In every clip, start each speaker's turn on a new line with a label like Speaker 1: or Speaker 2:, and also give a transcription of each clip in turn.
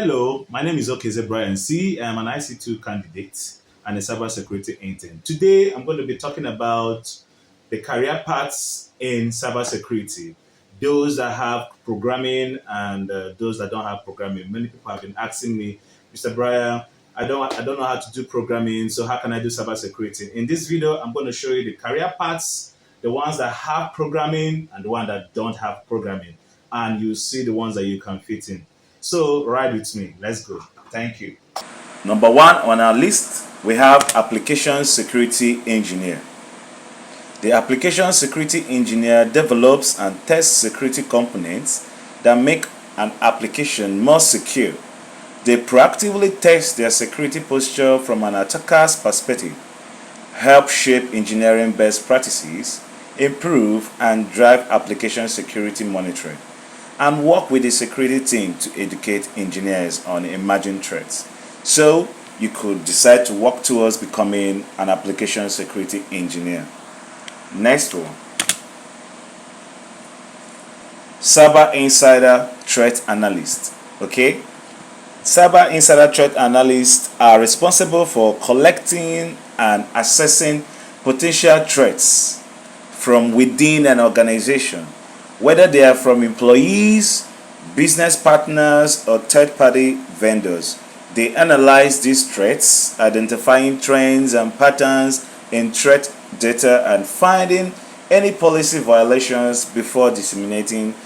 Speaker 1: Hello, my name is Okeze Brian C. I'm an IC2 candidate and a cybersecurity intern. Today, I'm going to be talking about the career paths in cybersecurity. Those that have programming and those that don't have programming. Many people have been asking me, Mr. Brian, I don't know how to do programming, so how can I do cybersecurity? In this video, I'm going to show you the career paths, the ones that have programming and the ones that don't have programming, and you see the ones that you can fit in. So ride with me. Let's go. Thank you. Number one on our list, we have application security engineer. The application security engineer develops and tests security components that make an application more secure. They proactively test their security posture from an attacker's perspective, help shape engineering best practices, improve and drive application security monitoring, and work with the security team to educate engineers on emerging threats. So you could decide to work towards becoming an application security engineer. Next one, Cyber Insider Threat Analyst. Okay, Cyber Insider Threat Analysts are responsible for collecting and assessing potential threats from within an organization, whether they are from employees, business partners, or third-party vendors. They analyze these threats, identifying trends and patterns in threat data and finding any policy violations before disseminating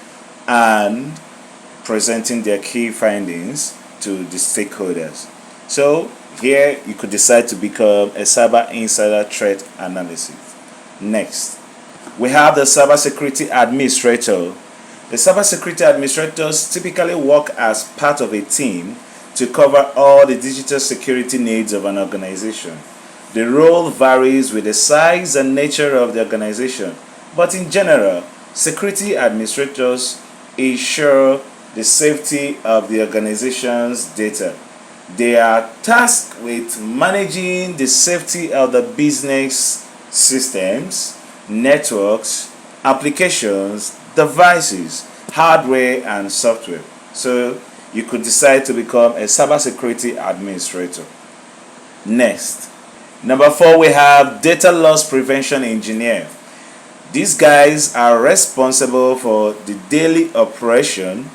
Speaker 1: and presenting their key findings to the stakeholders. So here you could decide to become a cyber insider threat analyst. Next, we have the cybersecurity administrator. The cybersecurity administrators typically work as part of a team to cover all the digital security needs of an organization. The role varies with the size and nature of the organization, but in general, security administrators ensure the safety of the organization's data. They are tasked with managing the safety of the business systems, networks, applications, devices, hardware, and software. So you could decide to become a cybersecurity administrator. Next, number 4, we have data loss prevention engineer. These guys are responsible for the daily operation,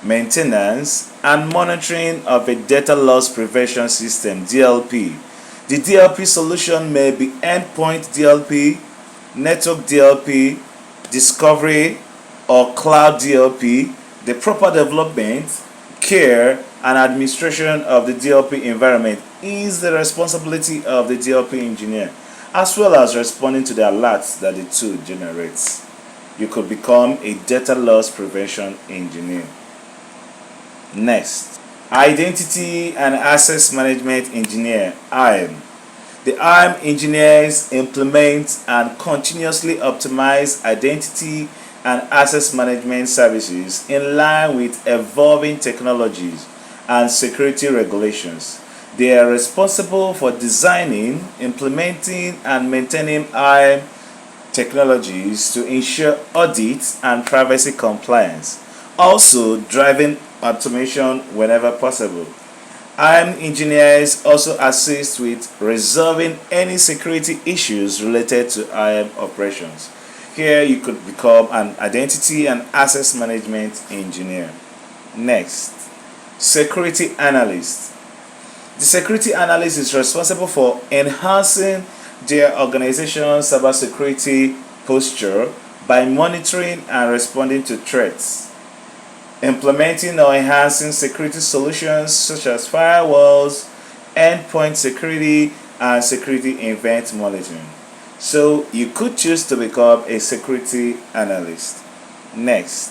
Speaker 1: maintenance, and monitoring of a data loss prevention system, DLP. The DLP solution may be endpoint DLP, network DLP, discovery, or cloud DLP. The proper development, care, and administration of the DLP environment is the responsibility of the DLP engineer, as well as responding to the alerts that the tool generates. You could become a data loss prevention engineer. Next, Identity and Access Management Engineer, IAM. The IAM engineers implement and continuously optimize identity and access management services in line with evolving technologies and security regulations. They are responsible for designing, implementing, and maintaining IAM technologies to ensure audit and privacy compliance, also driving automation whenever possible. IAM engineers also assist with resolving any security issues related to IAM operations. Here you could become an identity and access management engineer. Next, security analyst. The security analyst is responsible for enhancing their organization's cybersecurity posture by monitoring and responding to threats, implementing or enhancing security solutions such as firewalls, endpoint security, and security event monitoring. So you could choose to become a security analyst. Next,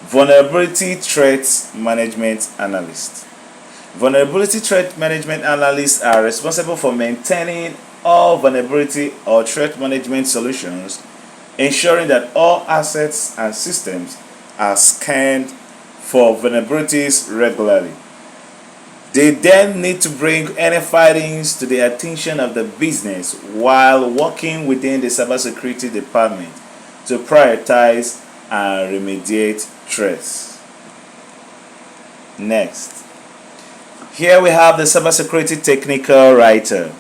Speaker 1: vulnerability threat management analyst. Vulnerability threat management analysts are responsible for maintaining all vulnerability or threat management solutions, ensuring that all assets and systems are scanned for vulnerabilities regularly. They then need to bring any findings to the attention of the business while working within the cybersecurity department to prioritize and remediate threats. Next, here we have the cybersecurity technical writer.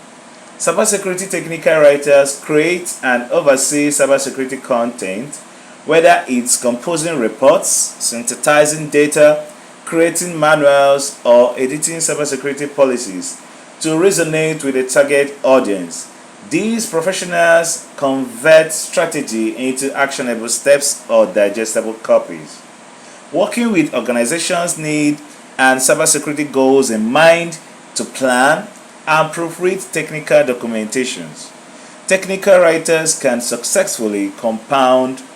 Speaker 1: Cybersecurity technical writers create and oversee cybersecurity content, whether it's composing reports, synthesizing data, creating manuals, or editing cybersecurity policies to resonate with the target audience. These professionals convert strategy into actionable steps or digestible copies. Working with organizations' needs and cybersecurity goals in mind to plan and proofread technical documentations. Technical writers can successfully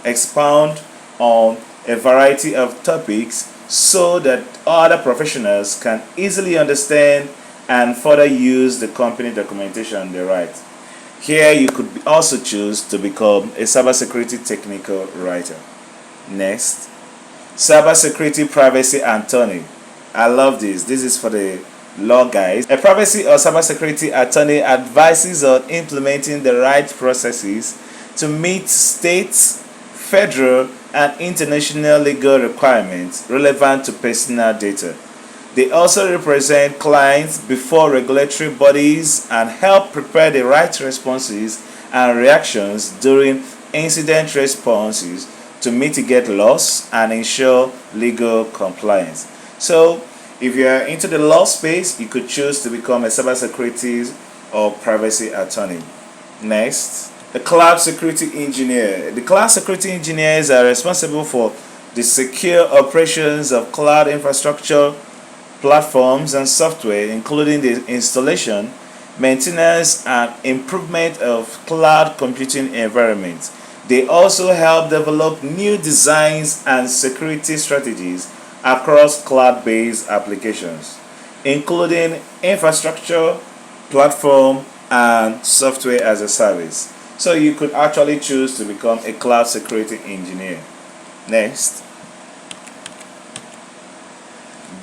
Speaker 1: expound on a variety of topics so that other professionals can easily understand and further use the company documentation they write. Here you could also choose to become a cybersecurity technical writer. Next, cybersecurity privacy attorney. I love this. This is for the law guys. A privacy or cybersecurity attorney advises on implementing the right processes to meet state, federal, and international legal requirements relevant to personal data. They also represent clients before regulatory bodies and help prepare the right responses and reactions during incident responses to mitigate loss and ensure legal compliance. So, if you are into the law space, you could choose to become a cybersecurity or privacy attorney. Next, the cloud security engineer. The cloud security engineers are responsible for the secure operations of cloud infrastructure, platforms, and software, including the installation, maintenance, and improvement of cloud computing environments. They also help develop new designs and security strategies across cloud-based applications, including infrastructure, platform, and software as a service. So you could actually choose to become a cloud security engineer. Next,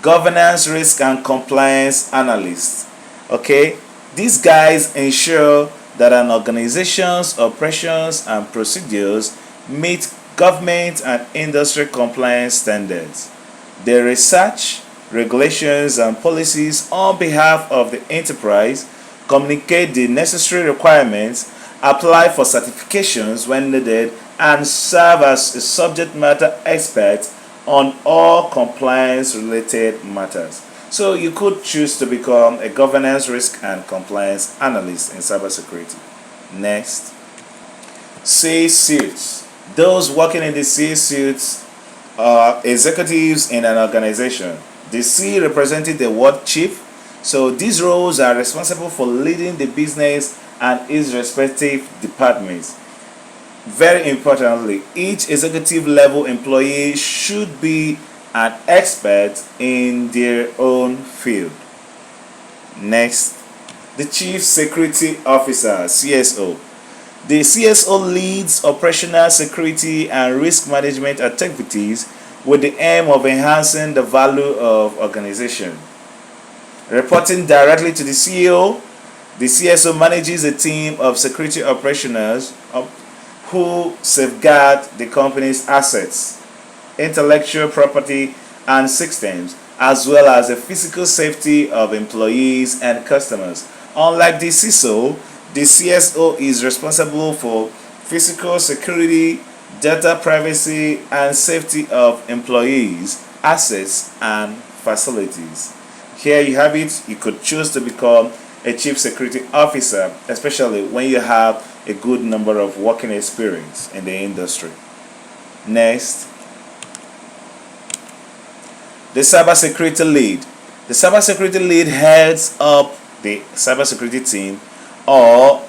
Speaker 1: governance, risk, and compliance analyst. Okay, these guys ensure that an organization's operations and procedures meet government and industry compliance standards. They research regulations and policies on behalf of the enterprise, communicate the necessary requirements, apply for certifications when needed, and serve as a subject matter expert on all compliance-related matters. So you could choose to become a governance, risk, and compliance analyst in cybersecurity. Next, C-suites. Those working in the C-suites are executives in an organization. The C represented the word chief. So these roles are responsible for leading the business and its respective departments. Very importantly, each executive level employee should be an expert in their own field. Next, the Chief Security Officer, CSO. The CSO leads operational security and risk management activities with the aim of enhancing the value of organization. Reporting directly to the CEO, the CSO manages a team of security operationals who safeguard the company's assets, intellectual property, and systems, as well as the physical safety of employees and customers. Unlike the CISO, the CSO is responsible for physical security, data privacy, and safety of employees, assets, and facilities. Here you have it. You could choose to become a chief security officer, especially when you have a good number of working experience in the industry. Next, the cybersecurity lead. The cybersecurity lead heads up the cybersecurity team or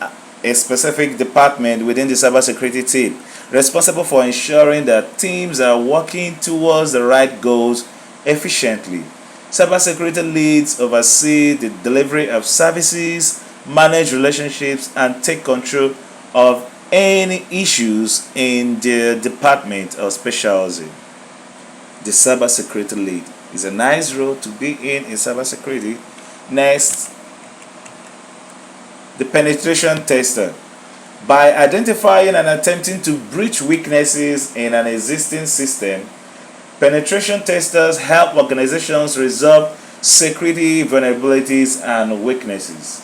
Speaker 1: a specific department within the cybersecurity team, responsible for ensuring that teams are working towards the right goals efficiently. Cybersecurity leads oversee the delivery of services, manage relationships, and take control of any issues in their department or specialty. The cybersecurity lead is a nice role to be in cybersecurity. Next, the penetration tester. By identifying and attempting to breach weaknesses in an existing system, Penetration testers help organizations resolve security vulnerabilities and weaknesses.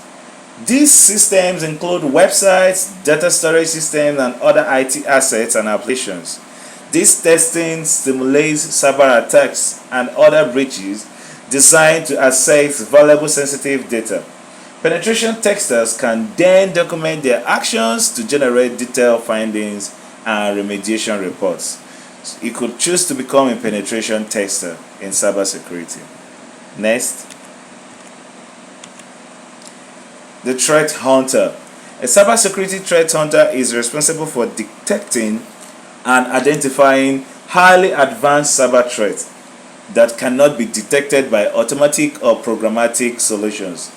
Speaker 1: These systems include websites, data storage systems, and other IT assets and applications. This testing stimulates cyber attacks and other breaches designed to access valuable sensitive data. Penetration testers can then document their actions to generate detailed findings and remediation reports. You could choose to become a penetration tester in cybersecurity. Next, the threat hunter. A cybersecurity threat hunter is responsible for detecting and identifying highly advanced cyber threats that cannot be detected by automatic or programmatic solutions.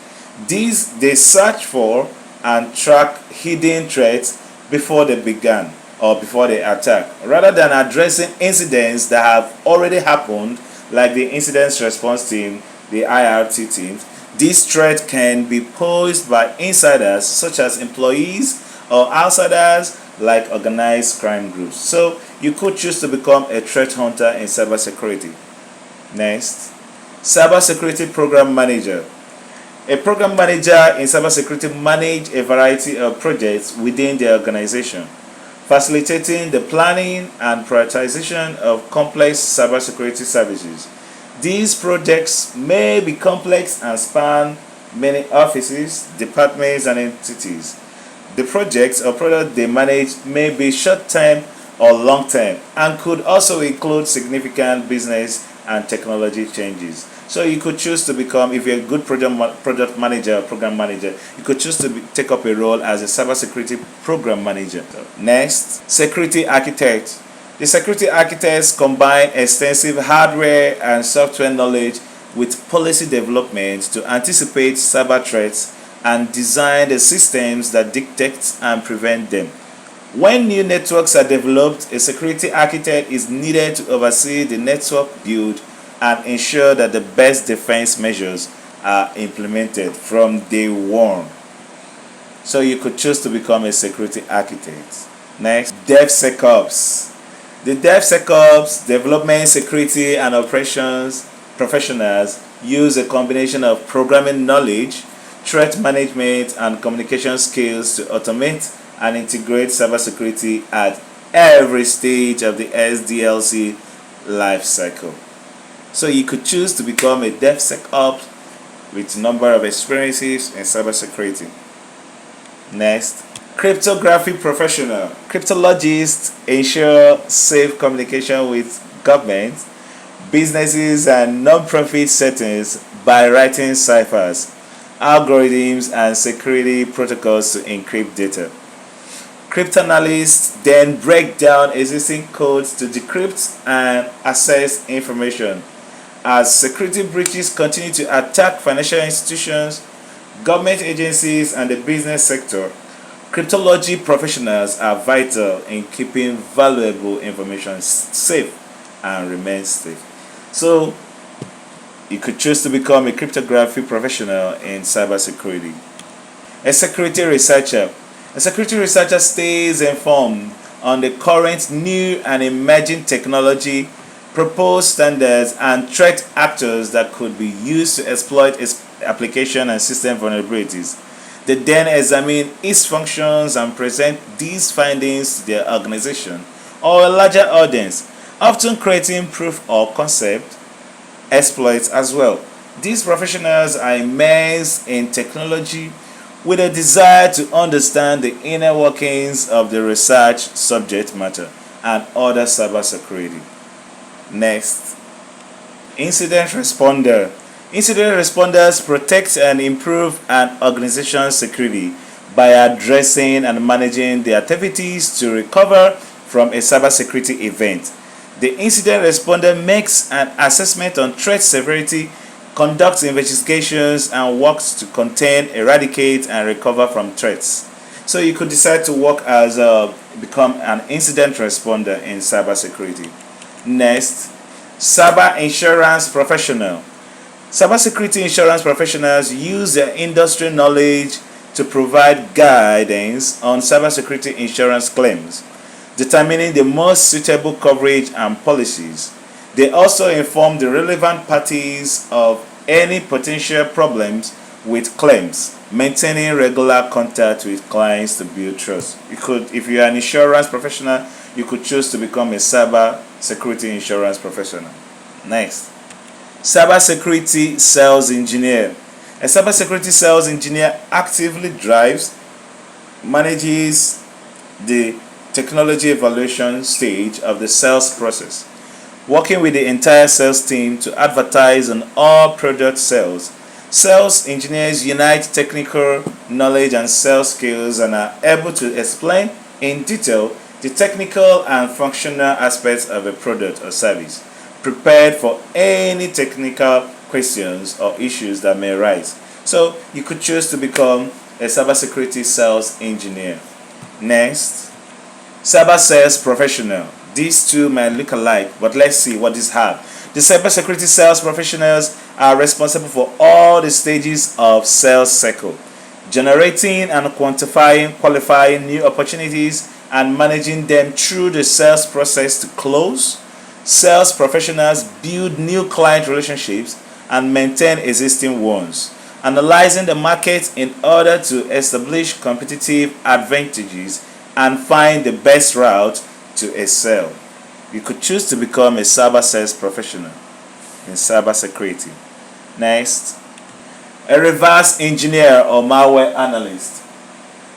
Speaker 1: They search for and track hidden threats before they begin or before they attack, rather than addressing incidents that have already happened, like the incident response team, the IRT teams. This threat can be posed by insiders such as employees or outsiders like organized crime groups. So you could choose to become a threat hunter in cybersecurity. Next, cybersecurity program manager. A program manager in cybersecurity manages a variety of projects within the organization, facilitating the planning and prioritization of complex cybersecurity services. These projects may be complex and span many offices, departments, and entities. The projects or product they manage may be short-term or long-term and could also include significant business and technology changes. So you could choose to become, if you're a good product manager or program manager, you could choose to take up a role as a cybersecurity program manager. Next, security architect. The security architects combine extensive hardware and software knowledge with policy development to anticipate cyber threats and design the systems that detect and prevent them. When new networks are developed, a security architect is needed to oversee the network build and ensure that the best defense measures are implemented from day one. So you could choose to become a security architect. Next, DevSecOps. The DevSecOps, development, security, and operations professionals use a combination of programming knowledge, threat management, and communication skills to automate and integrate cybersecurity at every stage of the SDLC lifecycle. So you could choose to become a DevSecOps with a number of experiences in cybersecurity. Next, cryptography professional. Cryptologists ensure safe communication with government, businesses, and non-profit settings by writing ciphers, algorithms, and security protocols to encrypt data. Cryptanalysts then break down existing codes to decrypt and access information. As security breaches continue to attack financial institutions, government agencies, and the business sector, cryptology professionals are vital in keeping valuable information safe and remain safe. So, you could choose to become a cryptography professional in cybersecurity. A security researcher. A security researcher stays informed on the current new and emerging technology, proposed standards, and threat actors that could be used to exploit its application and system vulnerabilities. They then examine its functions and present these findings to their organization or a larger audience, often creating proof of concept exploits as well. These professionals are immersed in technology with a desire to understand the inner workings of the research subject matter and other cybersecurity. Next, incident responder. Incident responders protect and improve an organization's security by addressing and managing the activities to recover from a cybersecurity event. The incident responder makes an assessment on threat severity, conducts investigations, and works to contain, eradicate, and recover from threats. So you could decide to work as become an incident responder in cybersecurity. Next, cyber insurance professional. Cybersecurity insurance professionals use their industry knowledge to provide guidance on cybersecurity insurance claims, determining the most suitable coverage and policies. They also inform the relevant parties of any potential problems with claims, maintaining regular contact with clients to build trust. You could, if you are an insurance professional, you could choose to become a cyber security insurance professional. Next, cyber security sales engineer. A cyber security sales engineer actively drives, manages the technology evaluation stage of the sales process, working with the entire sales team to advertise on all product sales. Sales engineers unite technical knowledge and sales skills and are able to explain in detail the technical and functional aspects of a product or service, prepared for any technical questions or issues that may arise. So you could choose to become a cybersecurity sales engineer. Next, cyber sales professional. These two might look alike, but let's see what these have. The cybersecurity sales professionals are responsible for all the stages of sales cycle, generating and qualifying new opportunities and managing them through the sales process to close. Sales professionals build new client relationships and maintain existing ones, analyzing the market in order to establish competitive advantages and find the best route to a sale. You could choose to become a cyber sales professional in cybersecurity. Next, a reverse engineer or malware analyst.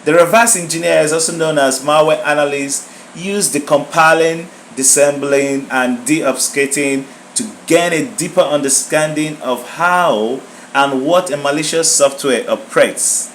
Speaker 1: The reverse engineer is also known as malware analyst. Use the compiling, disassembling, and deobfuscating to gain a deeper understanding of how and what a malicious software operates.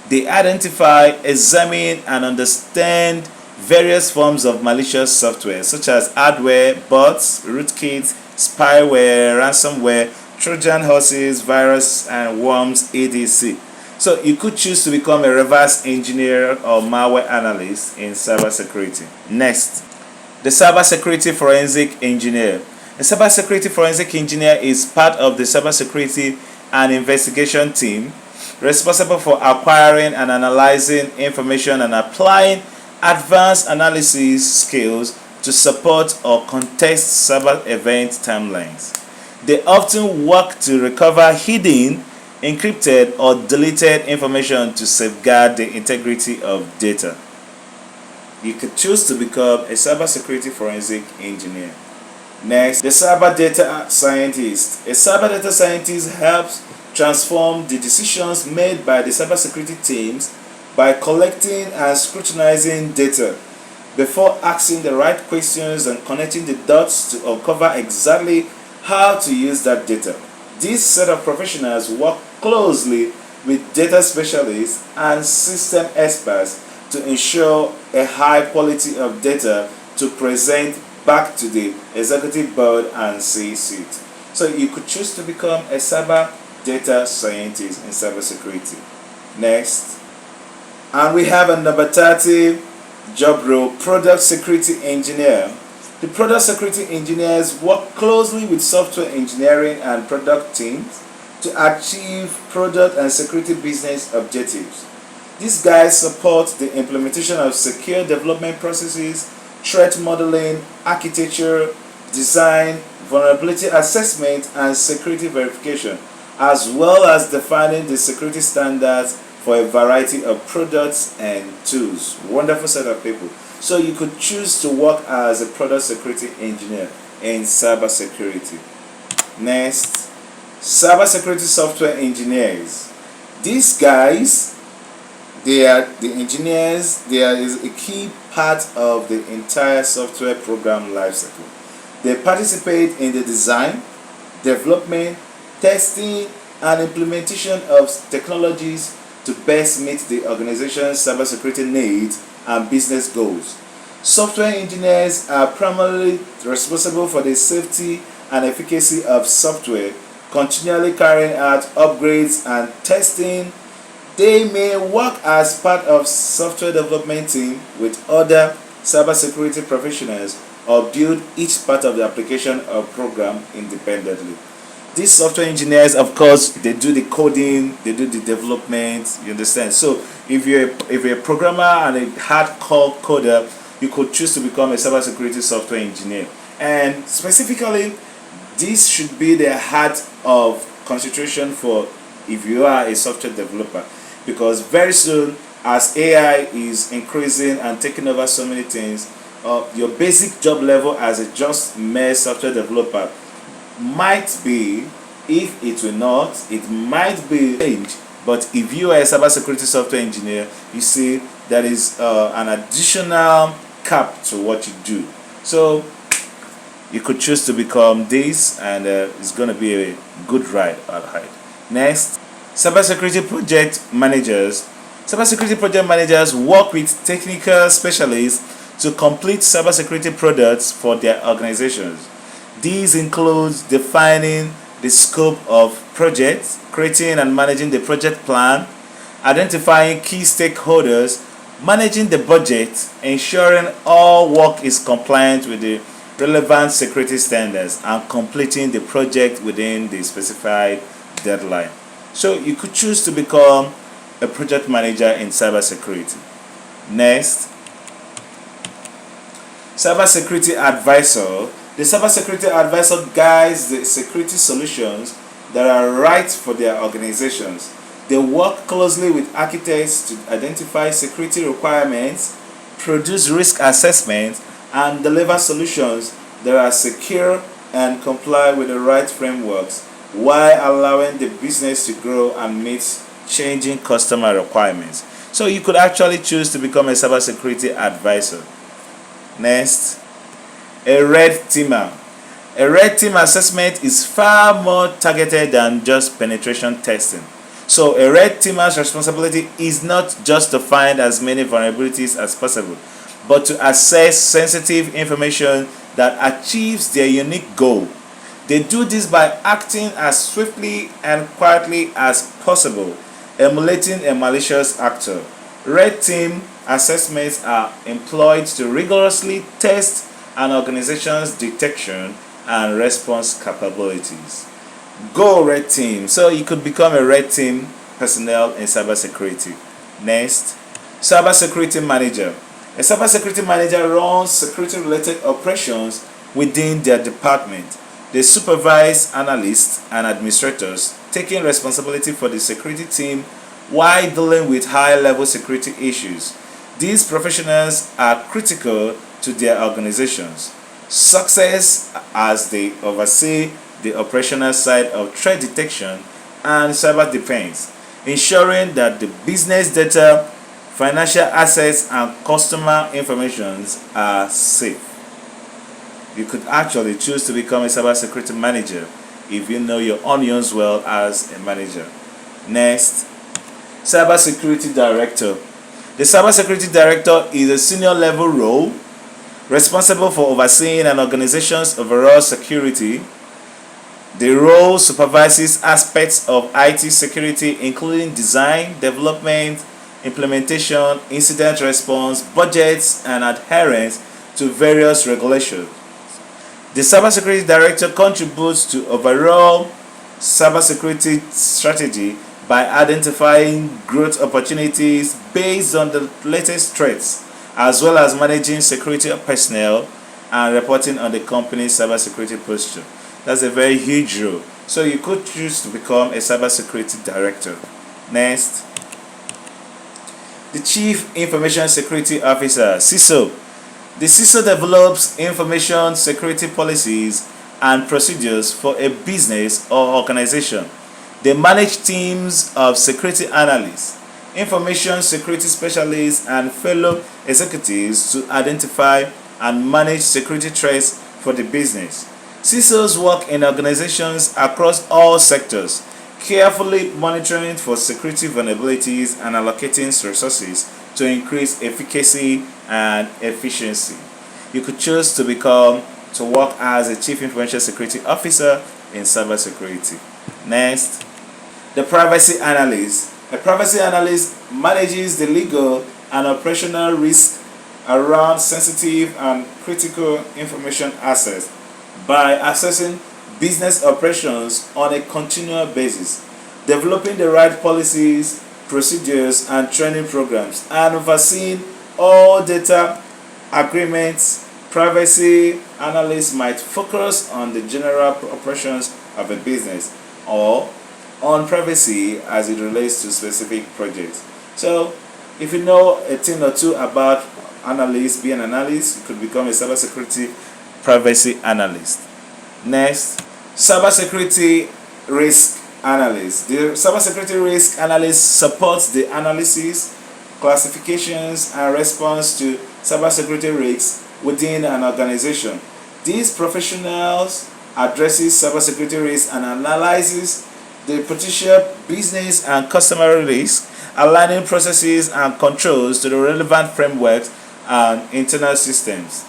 Speaker 1: They identify, examine, and understand various forms of malicious software such as adware, bots, rootkits, spyware, ransomware, Trojan horses, virus, and worms, etc. So you could choose to become a reverse engineer or malware analyst in cybersecurity. Next, the cybersecurity forensic engineer. A cybersecurity forensic engineer is part of the cybersecurity and investigation team responsible for acquiring and analyzing information and applying advanced analysis skills to support or contest cyber event timelines. They often work to recover hidden, encrypted, or deleted information to safeguard the integrity of data. You could choose to become a cybersecurity forensic engineer. Next, the cyber data scientist. A cyber data scientist helps transform the decisions made by the cybersecurity teams by collecting and scrutinizing data before asking the right questions and connecting the dots to uncover exactly how to use that data. This set of professionals work closely with data specialists and system experts to ensure a high quality of data to present back to the executive board and C-suite. So you could choose to become a cyber data scientist in cybersecurity. Next, and we have a number 30 job role, product security engineer. The product security engineers work closely with software engineering and product teams to achieve product and security business objectives. These guys support the implementation of secure development processes, threat modeling, architecture, design, vulnerability assessment, and security verification, as well as defining the security standards for a variety of products and tools. Wonderful set of people. So you could choose to work as a product security engineer in cybersecurity. Next, cybersecurity software engineers. These guys, they are the engineers. There is a key part of the entire software program lifecycle. They participate in the design, development, testing, and implementation of technologies to best meet the organization's cybersecurity needs and business goals. Software engineers are primarily responsible for the safety and efficacy of software, continually carrying out upgrades and testing. They may work as part of software development team with other cybersecurity professionals or build each part of the application or program independently. These software engineers, of course, they do the coding, they do the development, you understand? So if you're a programmer and a hardcore coder, you could choose to become a cybersecurity software engineer. And specifically, this should be the heart of concentration for if you are a software developer, because very soon, as AI is increasing and taking over so many things, your basic job level as a just mere software developer might be, if it will not, it might be changed. But if you are a cybersecurity software engineer, you see there is an additional cap to what you do. So you could choose to become this, and it's going to be a good ride. Alright. Next, cybersecurity project managers. Cybersecurity project managers work with technical specialists to complete cybersecurity products for their organizations. These include defining the scope of projects, creating and managing the project plan, identifying key stakeholders, managing the budget, ensuring all work is compliant with the relevant security standards, and completing the project within the specified deadline. So you could choose to become a project manager in cybersecurity. Next, cybersecurity advisor. The cybersecurity advisor guides the security solutions that are right for their organizations. They work closely with architects to identify security requirements, produce risk assessments, and deliver solutions that are secure and comply with the right frameworks, while allowing the business to grow and meet changing customer requirements. So you could actually choose to become a cybersecurity advisor. Next, a red teamer. A red team assessment is far more targeted than just penetration testing. So a red teamer's responsibility is not just to find as many vulnerabilities as possible, but to assess sensitive information that achieves their unique goal. They do this by acting as swiftly and quietly as possible, emulating a malicious actor. Red team assessments are employed to rigorously test an organization's detection and response capabilities. Go red team. So you could become a red team personnel in cybersecurity. Next, cybersecurity manager. A cybersecurity manager runs security related operations within their department. They supervise analysts and administrators, taking responsibility for the security team while dealing with high-level security issues. These professionals are critical to their organizations' success as they oversee the operational side of threat detection and cyber defense, ensuring that the business data, financial assets, and customer information are safe. You could actually choose to become a cybersecurity manager if you know your onions well as a manager. Next, cybersecurity director. The cybersecurity director is a senior level role responsible for overseeing an organization's overall security. The role supervises aspects of IT security, including design, development, implementation, incident response, budgets, and adherence to various regulations. The cybersecurity director contributes to overall cybersecurity strategy by identifying growth opportunities based on the latest threats, as well as managing security personnel and reporting on the company's cybersecurity posture. That's a very huge role. So you could choose to become a cybersecurity director. Next, the Chief Information Security Officer, CISO. The CISO develops information security policies and procedures for a business or organization. They manage teams of security analysts, information security specialists, and fellow executives to identify and manage security threats for the business. CISOs work in organizations across all sectors, carefully monitoring for security vulnerabilities and allocating resources to increase efficacy and efficiency. You could choose to work as a Chief Information Security Officer in cybersecurity. Next, the privacy analyst. A privacy analyst manages the legal and operational risk around sensitive and critical information assets by assessing business operations on a continual basis, developing the right policies, procedures, and training programs, and overseeing all data agreements Privacy analysts might focus on the general operations of a business or on privacy as it relates to specific projects. So, if you know a thing or two about analysts, being an analyst, you could become a cybersecurity privacy analyst. Next, cybersecurity risk analyst. The cybersecurity risk analyst supports the analysis, classifications, and response to cybersecurity risks within an organization. These professionals addresses cybersecurity risk and analyzes the potential business and customer risk, aligning processes and controls to the relevant frameworks and internal systems.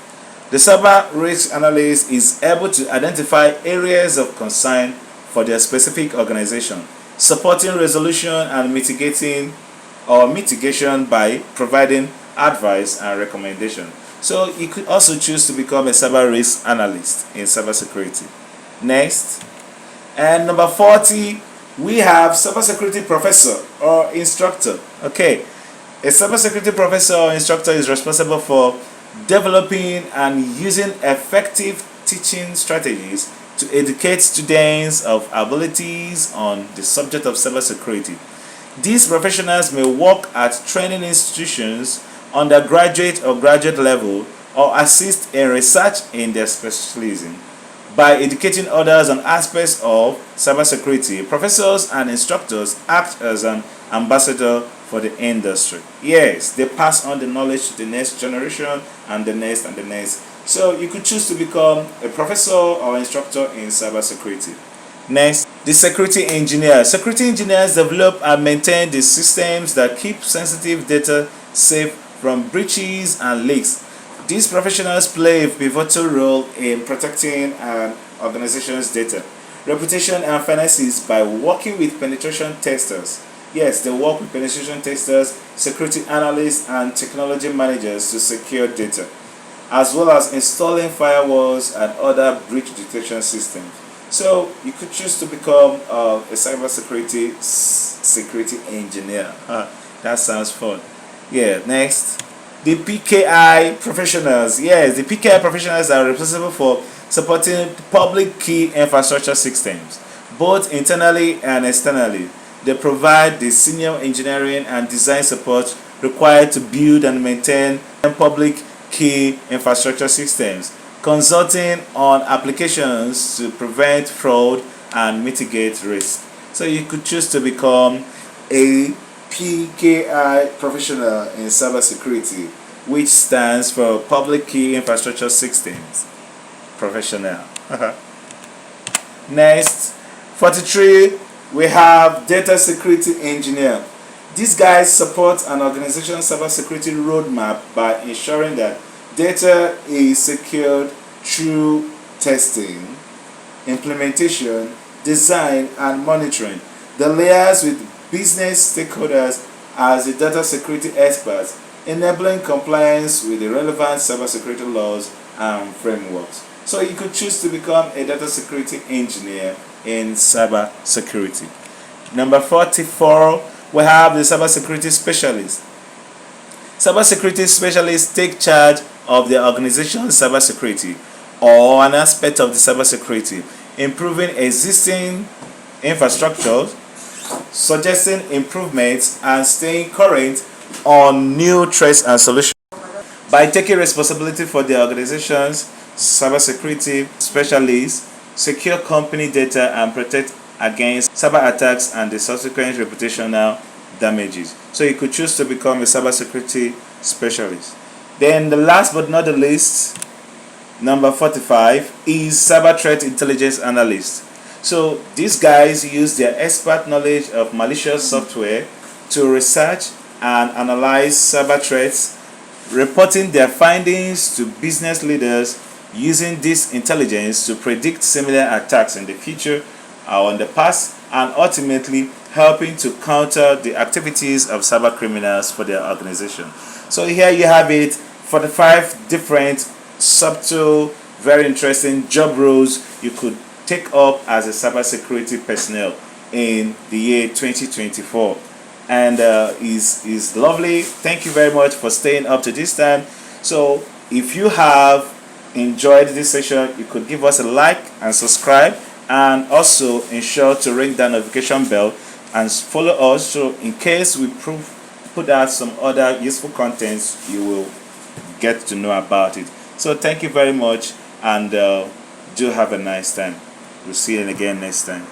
Speaker 1: The cyber risk analyst is able to identify areas of concern for their specific organization, supporting resolution and mitigation by providing advice and recommendation. So you could also choose to become a cyber risk analyst in cybersecurity. Next, and number 40, we have cybersecurity professor or instructor. Okay, a cybersecurity professor or instructor is responsible for developing and using effective teaching strategies to educate students of abilities on the subject of cybersecurity. These professionals may work at training institutions, undergraduate or graduate level, or assist in research in their specialism. By educating others on aspects of cybersecurity, professors and instructors act as an ambassador for the industry. Yes, they pass on the knowledge to the next generation and the next and the next. So you could choose to become a professor or instructor in cybersecurity. Next, the security engineer. Security engineers develop and maintain the systems that keep sensitive data safe from breaches and leaks. These professionals play a pivotal role in protecting an organization's data, reputation, and finances by working with penetration testers. Yes, they work with penetration testers, security analysts, and technology managers to secure data, as well as installing firewalls and other breach detection systems. So you could choose to become a cybersecurity security engineer. That sounds fun. Yeah, next. The PKI professionals. Yes, the PKI professionals are responsible for supporting public key infrastructure systems, both internally and externally. They provide the senior engineering and design support required to build and maintain public key infrastructure systems, consulting on applications to prevent fraud and mitigate risk. So you could choose to become a PKI professional in cybersecurity, which stands for Public Key Infrastructure Systems Professional. Next, 43, we have Data Security Engineer. These guys support an organization's cybersecurity roadmap by ensuring that data is secured through testing, implementation, design, and monitoring. They liaise with business stakeholders as the data security experts, enabling compliance with the relevant cybersecurity laws and frameworks. So you could choose to become a data security engineer in cybersecurity. Number 44, we have the cybersecurity specialist. Cybersecurity specialists take charge of the organization's cybersecurity or an aspect of the cybersecurity, improving existing infrastructure, suggesting improvements, and staying current on new threats and solutions. By taking responsibility for the organization's cybersecurity, specialists secure company data and protect against cyber attacks and the subsequent reputational damages. So you could choose to become a cybersecurity specialist. Then the last but not the least, number 45, is cyber threat intelligence analyst. So these guys use their expert knowledge of malicious software to research and analyze cyber threats, reporting their findings to business leaders, using this intelligence to predict similar attacks in the future or in the past, and ultimately helping to counter the activities of cyber criminals for their organization. So here you have it, 45 different subtle, very interesting job roles you could take up as a cybersecurity personnel in the year 2024. And is lovely. Thank you very much for staying up to this time. So if you have enjoyed this session, you could give us a like and subscribe, and also ensure to ring that notification bell and follow us, so in case we put out some other useful contents, you will get to know about it. So thank you very much, and do have a nice time. We'll see you again next time.